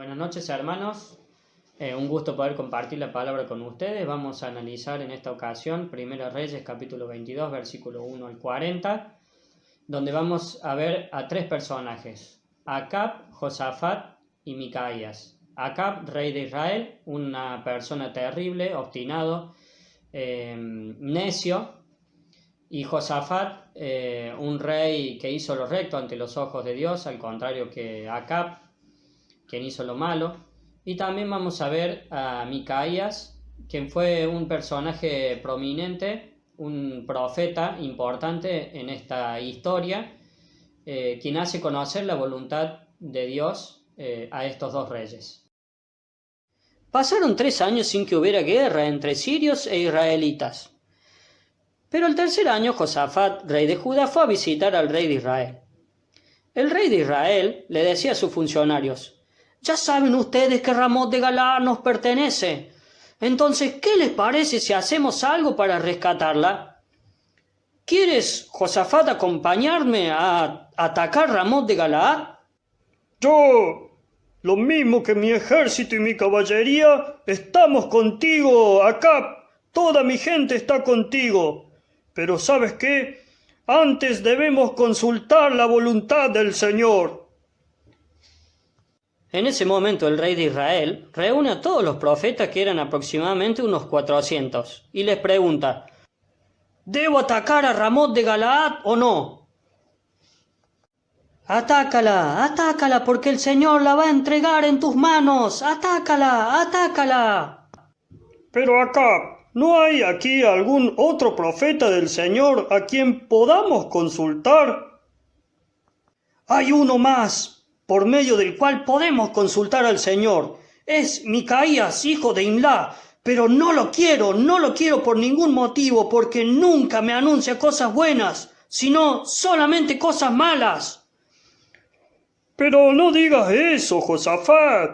Buenas noches, hermanos. Un gusto poder compartir la palabra con ustedes. Vamos a analizar en esta ocasión Primera Reyes, capítulo 22, versículo 1 al 40, donde vamos a ver a tres personajes: Acab, Josafat y Micaías. Acab, rey de Israel, una persona terrible, obstinado, necio, y Josafat, un rey que hizo lo recto ante los ojos de Dios, al contrario que Acab, quien hizo lo malo. Y también vamos a ver a Micaías, quien fue un personaje prominente, un profeta importante en esta historia, quien hace conocer la voluntad de Dios a estos dos reyes. Pasaron 3 años sin que hubiera guerra entre sirios e israelitas. Pero el tercer año Josafat, rey de Judá, fue a visitar al rey de Israel. El rey de Israel le decía a sus funcionarios: «Ya saben ustedes que Ramot de Galaad nos pertenece. Entonces, ¿qué les parece si hacemos algo para rescatarla? ¿Quieres, Josafat, acompañarme a atacar Ramot de Galaad?» Yo, lo mismo que mi ejército y mi caballería, estamos contigo, Acab. Toda mi gente está contigo. Pero ¿sabes qué? Antes debemos consultar la voluntad del Señor. En ese momento el rey de Israel reúne a todos los profetas, que eran aproximadamente unos 400, y les pregunta: ¿debo atacar a Ramot de Galaad o no? «Atácala, atácala, porque el Señor la va a entregar en tus manos. Atácala, atácala». Pero Acab, ¿no hay aquí algún otro profeta del Señor a quien podamos consultar? «Hay uno más, por medio del cual podemos consultar al Señor. Es Micaías, hijo de Imlá, pero no lo quiero por ningún motivo, porque nunca me anuncia cosas buenas, sino solamente cosas malas». Pero no digas eso, Josafat.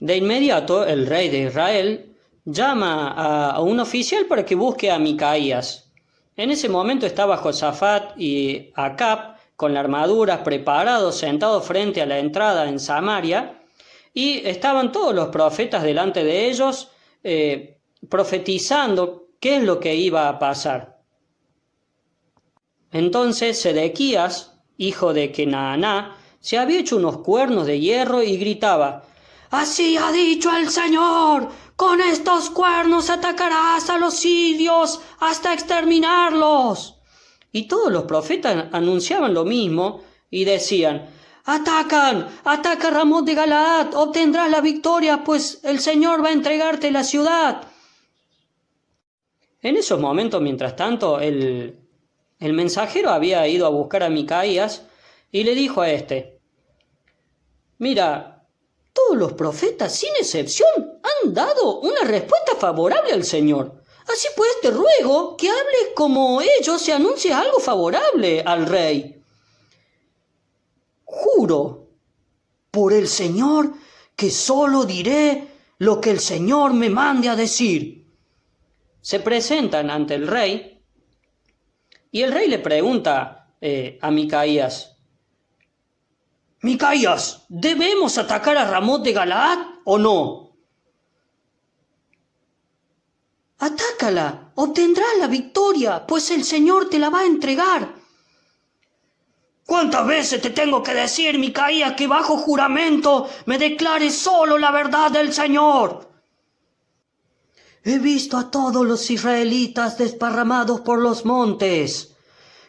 De inmediato el rey de Israel llama a un oficial para que busque a Micaías. En ese momento estaba Josafat y Acab con la armadura, preparados, sentados frente a la entrada en Samaria, y estaban todos los profetas delante de ellos, profetizando qué es lo que iba a pasar. Entonces Sedequías, hijo de Kenaaná, se había hecho unos cuernos de hierro y gritaba: «Así ha dicho el Señor, con estos cuernos atacarás a los sirios hasta exterminarlos». Y todos los profetas anunciaban lo mismo y decían: «Ataca Ramot de Galaad, obtendrás la victoria, pues el Señor va a entregarte la ciudad». En esos momentos, mientras tanto, el mensajero había ido a buscar a Micaías y le dijo a este: «Mira, todos los profetas, sin excepción, han dado una respuesta favorable al Señor. Así pues te ruego que hables como ellos y anuncies algo favorable al rey». «Juro por el Señor que solo diré lo que el Señor me mande a decir». Se presentan ante el rey y el rey le pregunta a Micaías: «Micaías, ¿debemos atacar a Ramot de Galaad o no?» «Atácala, obtendrás la victoria, pues el Señor te la va a entregar». «¿Cuántas veces te tengo que decir, Micaías, que bajo juramento me declares solo la verdad del Señor?» «He visto a todos los israelitas desparramados por los montes,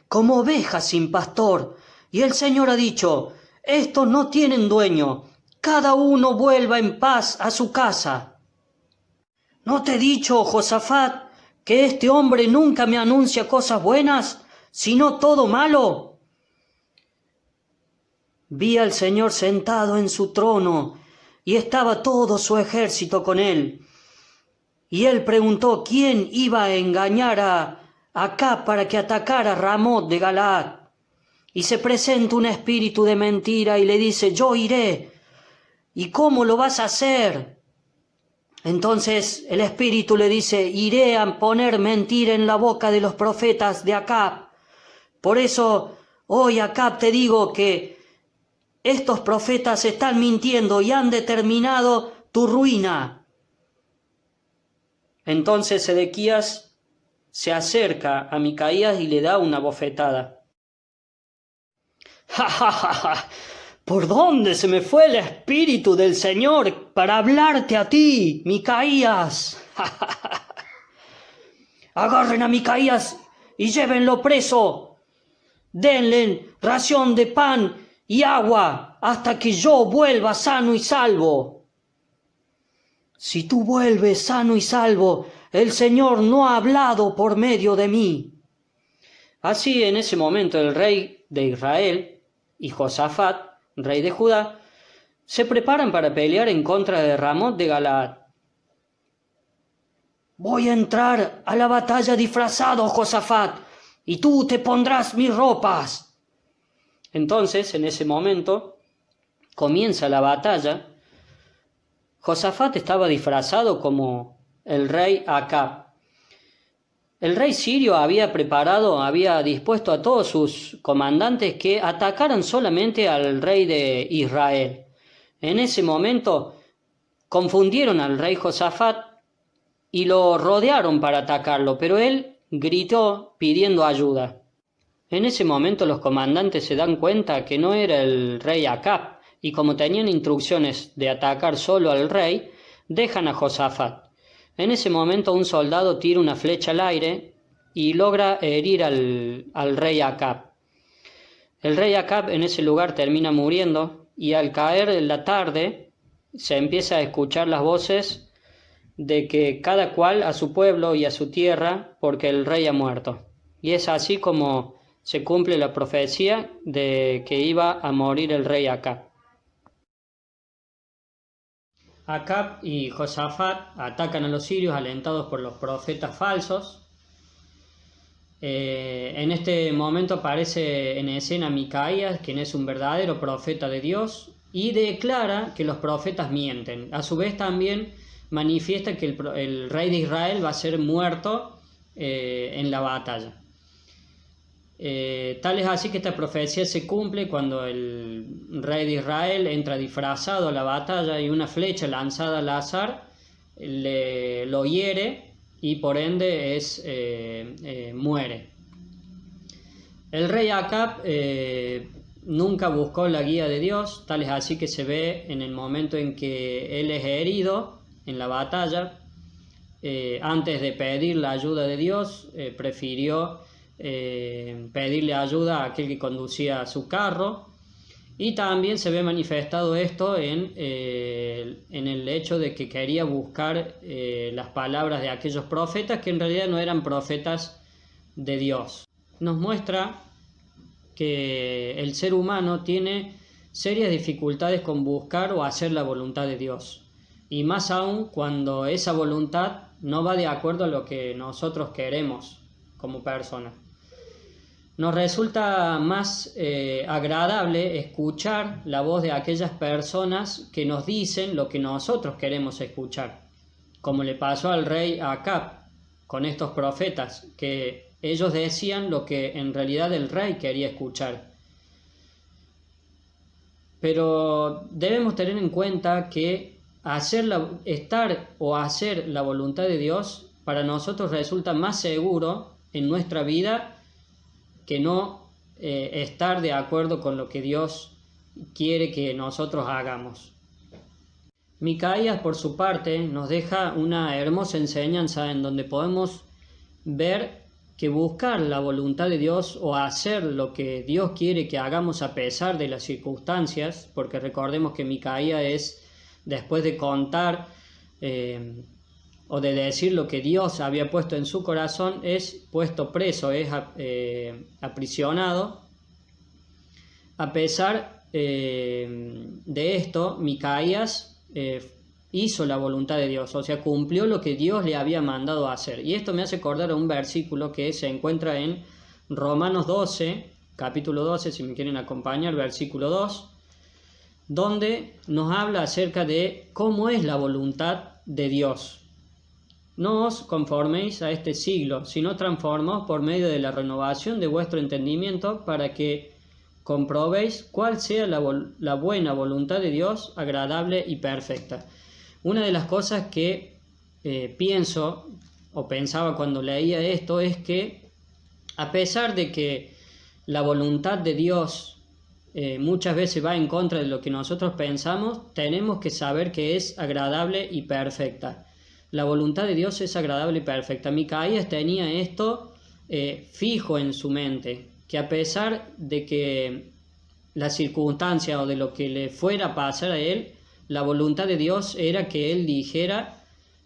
como ovejas sin pastor, y el Señor ha dicho: estos no tienen dueño, cada uno vuelva en paz a su casa. ¿No te he dicho, Josafat, que este hombre nunca me anuncia cosas buenas, sino todo malo?» Vi al Señor sentado en su trono, y estaba todo su ejército con él. Y él preguntó quién iba a engañar a Acab para que atacara a Ramot de Galaad. Y se presenta un espíritu de mentira y le dice: «Yo iré». «¿Y cómo lo vas a hacer?» Entonces el espíritu le dice: «Iré a poner mentira en la boca de los profetas de Acab. Por eso hoy, Acab, te digo que estos profetas están mintiendo y han determinado tu ruina. Entonces Sedequías se acerca a Micaías y le da una bofetada. ¡Ja, ja, ja, ja! ¿Por dónde se me fue el espíritu del Señor para hablarte a ti, Micaías? ¡Ja, ja, ja! Agarren a Micaías y llévenlo preso. Denle ración de pan y agua hasta que yo vuelva sano y salvo. Si tú vuelves sano y salvo, el Señor no ha hablado por medio de mí. Así en ese momento el rey de Israel y Josafat, rey de Judá, se preparan para pelear en contra de Ramot de Galaad. Voy a entrar a la batalla disfrazado, Josafat, y tú te pondrás mis ropas. Entonces, en ese momento, comienza la batalla. Josafat estaba disfrazado como el rey Acab. El rey sirio había dispuesto a todos sus comandantes que atacaran solamente al rey de Israel. En ese momento confundieron al rey Josafat y lo rodearon para atacarlo, pero él gritó pidiendo ayuda. En ese momento los comandantes se dan cuenta que no era el rey Acab, y como tenían instrucciones de atacar solo al rey, dejan a Josafat. En ese momento un soldado tira una flecha al aire y logra herir al rey Acab. El rey Acab en ese lugar termina muriendo, y al caer la tarde se empieza a escuchar las voces de que cada cual a su pueblo y a su tierra, porque el rey ha muerto. Y es así como se cumple la profecía de que iba a morir el rey Acab. Acab y Josafat atacan a los sirios alentados por los profetas falsos. En este momento aparece en escena Micaías, quien es un verdadero profeta de Dios, y declara que los profetas mienten. A su vez también manifiesta que el rey de Israel va a ser muerto en la batalla. Tal es así que esta profecía se cumple cuando el rey de Israel entra disfrazado a la batalla y una flecha lanzada al azar lo hiere y por ende muere. El rey Acab nunca buscó la guía de Dios, tal es así que se ve en el momento en que él es herido en la batalla, antes de pedir la ayuda de Dios, prefirió pedirle ayuda a aquel que conducía su carro, y también se ve manifestado esto en el hecho de que quería buscar las palabras de aquellos profetas que en realidad no eran profetas de Dios. Nos muestra que el ser humano tiene serias dificultades con buscar o hacer la voluntad de Dios, y más aún cuando esa voluntad no va de acuerdo a lo que nosotros queremos como personas. Nos resulta más agradable escuchar la voz de aquellas personas que nos dicen lo que nosotros queremos escuchar, como le pasó al rey Acab con estos profetas, que ellos decían lo que en realidad el rey quería escuchar. Pero debemos tener en cuenta que hacer la voluntad de Dios para nosotros resulta más seguro en nuestra vida que no estar de acuerdo con lo que Dios quiere que nosotros hagamos. Micaías, por su parte, nos deja una hermosa enseñanza en donde podemos ver que buscar la voluntad de Dios o hacer lo que Dios quiere que hagamos a pesar de las circunstancias, porque recordemos que Micaías es, después de contar o de decir lo que Dios había puesto en su corazón, es puesto preso, es aprisionado. A pesar de esto, Micaías hizo la voluntad de Dios, o sea, cumplió lo que Dios le había mandado a hacer. Y esto me hace acordar a un versículo que se encuentra en Romanos 12, capítulo 12, si me quieren acompañar, versículo 2, donde nos habla acerca de cómo es la voluntad de Dios. No os conforméis a este siglo, sino transformaos por medio de la renovación de vuestro entendimiento, para que comprobéis cuál sea la buena voluntad de Dios, agradable y perfecta. Una de las cosas que pienso o pensaba cuando leía esto es que a pesar de que la voluntad de Dios muchas veces va en contra de lo que nosotros pensamos, tenemos que saber que es agradable y perfecta. La voluntad de Dios es agradable y perfecta. Micaías tenía esto fijo en su mente, que a pesar de que la circunstancia o de lo que le fuera a pasar a él, la voluntad de Dios era que él dijera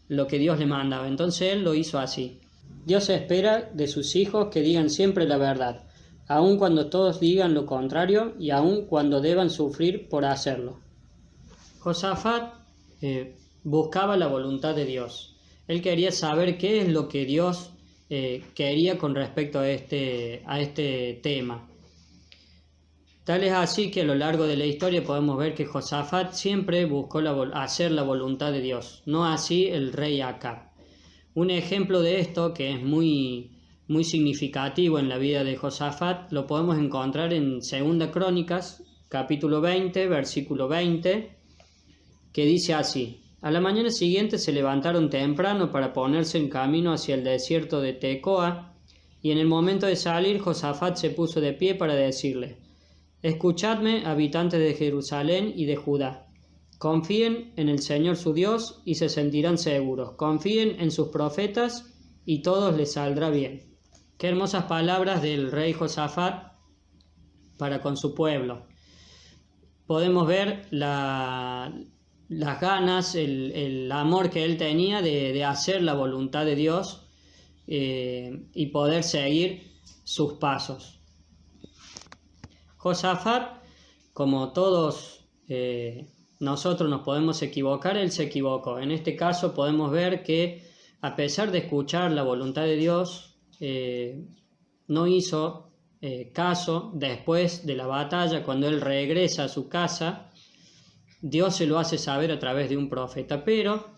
lo que Dios le mandaba. Entonces él lo hizo así. Dios espera de sus hijos que digan siempre la verdad, aun cuando todos digan lo contrario y aun cuando deban sufrir por hacerlo. Josafat buscaba la voluntad de Dios. Él quería saber qué es lo que Dios quería con respecto a este tema. Tal es así que a lo largo de la historia podemos ver que Josafat siempre buscó hacer la voluntad de Dios, no así el rey Acab. Un ejemplo de esto que es muy significativo en la vida de Josafat lo podemos encontrar en 2 Crónicas, capítulo 20, versículo 20, que dice así: A la mañana siguiente se levantaron temprano para ponerse en camino hacia el desierto de Tecoa, y en el momento de salir Josafat se puso de pie para decirle: Escuchadme, habitantes de Jerusalén y de Judá. Confíen en el Señor su Dios y se sentirán seguros. Confíen en sus profetas y todo les saldrá bien. Qué hermosas palabras del rey Josafat para con su pueblo. Podemos ver las ganas, el amor que él tenía de hacer la voluntad de Dios y poder seguir sus pasos. Josafat, como todos nosotros nos podemos equivocar, él se equivocó. En este caso podemos ver que a pesar de escuchar la voluntad de Dios, no hizo caso. Después de la batalla, cuando él regresa a su casa, Dios se lo hace saber a través de un profeta, pero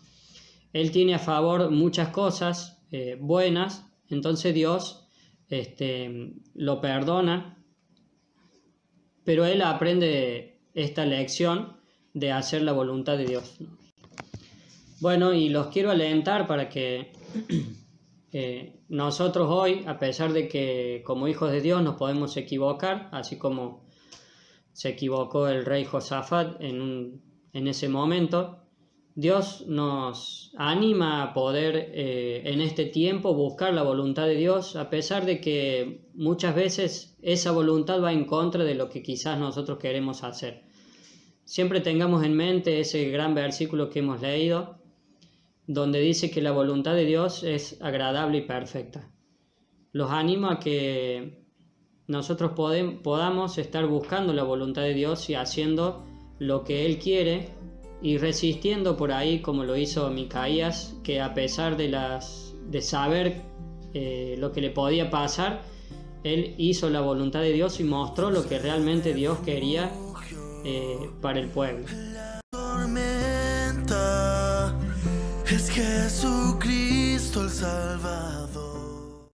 él tiene a favor muchas cosas buenas, entonces Dios lo perdona, pero él aprende esta lección de hacer la voluntad de Dios. Bueno, y los quiero alentar para que nosotros hoy, a pesar de que como hijos de Dios nos podemos equivocar, así como se equivocó el rey Josafat en ese momento, Dios nos anima a poder en este tiempo buscar la voluntad de Dios, a pesar de que muchas veces esa voluntad va en contra de lo que quizás nosotros queremos hacer. Siempre tengamos en mente ese gran versículo que hemos leído, donde dice que la voluntad de Dios es agradable y perfecta. Los animo a que nosotros podamos estar buscando la voluntad de Dios y haciendo lo que Él quiere, y resistiendo por ahí como lo hizo Micaías, que a pesar de saber lo que le podía pasar, él hizo la voluntad de Dios y mostró lo que realmente Dios quería para el pueblo. Es Jesucristo el Salvador.